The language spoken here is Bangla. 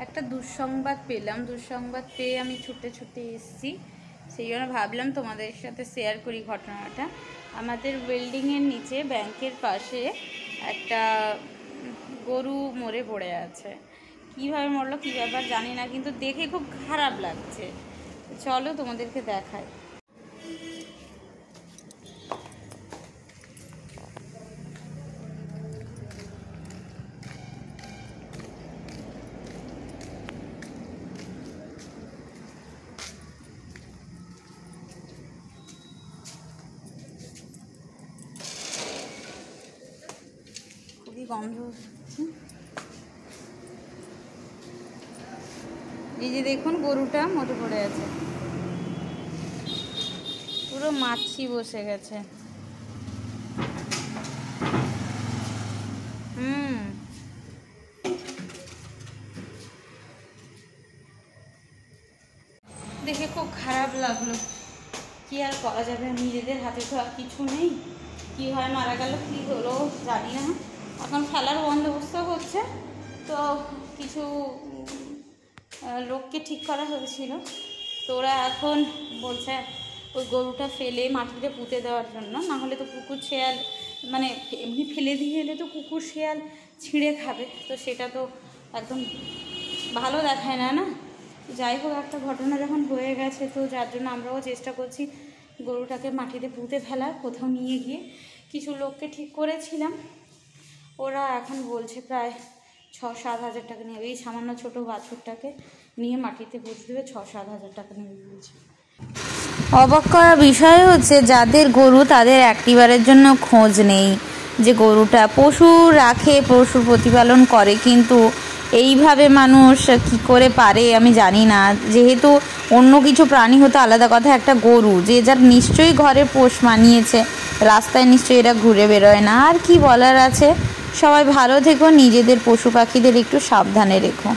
একটা দুঃসংবাদ পেলাম, দুঃসংবাদ পেয়ে আমি ছুটে ছুটে এসেছি। সেই জন্য ভাবলাম তোমাদের সাথে শেয়ার করি ঘটনাটা। আমাদের বিল্ডিংয়ের নিচে ব্যাংকের পাশে একটা গরু মরে পড়ে আছে। কীভাবে মরলো কী ব্যাপার জানি না, কিন্তু দেখে খুব খারাপ লাগছে। চলো তোমাদেরকে দেখাই। খুবই গন্ধ হচ্ছে। এই যে দেখুন গরুটা মরে পড়ে আছে, পুরো মাছি বসে গেছে। দেখে খুব খারাপ লাগলো। কি আর করা যাবে, নিজেদের হাতে তো আর কিছু নেই। কীভাবে মারা গেল কী হলো জানি না। এখন ফেলার বন্দোবস্ত হচ্ছে, তো কিছু লোককে ঠিক করা হয়েছিল, তো ওরা এখন বলছে ওই গরুটা ফেলে মাটিতে পুঁতে দেওয়ার জন্য। না হলে তো কুকুর শেয়াল, মানে এমনি ফেলে দিয়ে এলে তো কুকুর শেয়াল ছিঁড়ে খাবে, তো সেটা তো একদম ভালো দেখায় না না। যাই হোক, একটা ঘটনা যখন হয়ে গেছে, তো যার জন্য আমরাও চেষ্টা করছি গরুটাকে মাটিতে পুঁতে ফেলার। কোথাও নিয়ে গিয়ে কিছু লোককে ঠিক করেছিলাম, ওরা এখন বলছে প্রায় 6-7 হাজার টাকা নেবে। এই সামান্য ছোটো বাছুরটাকে নিয়ে মাটিতে পুঁতে দেবে, 6-7 হাজার টাকা নেবে বলছে। অবাক করা বিষয় হচ্ছে, যাদের গরু তাদের একটিবারের জন্য খোঁজ নেই যে গরুটা পশু রাখে, পশু প্রতিপালন করে, কিন্তু এইভাবে মানুষ কি করে পারে আমি জানি না। যেহেতু অন্য কিছু প্রাণী হতো আলাদা কথা, একটা গরু যে যার নিশ্চয়ই ঘরে পোষ মানিয়েছে, রাস্তায় নিশ্চয়ই এরা ঘুরে বেরোয় না। আর কি বলার আছে, সবাই ভালো থেকো, নিজেদের পশু পাখিদের একটু সাবধানে রেখো।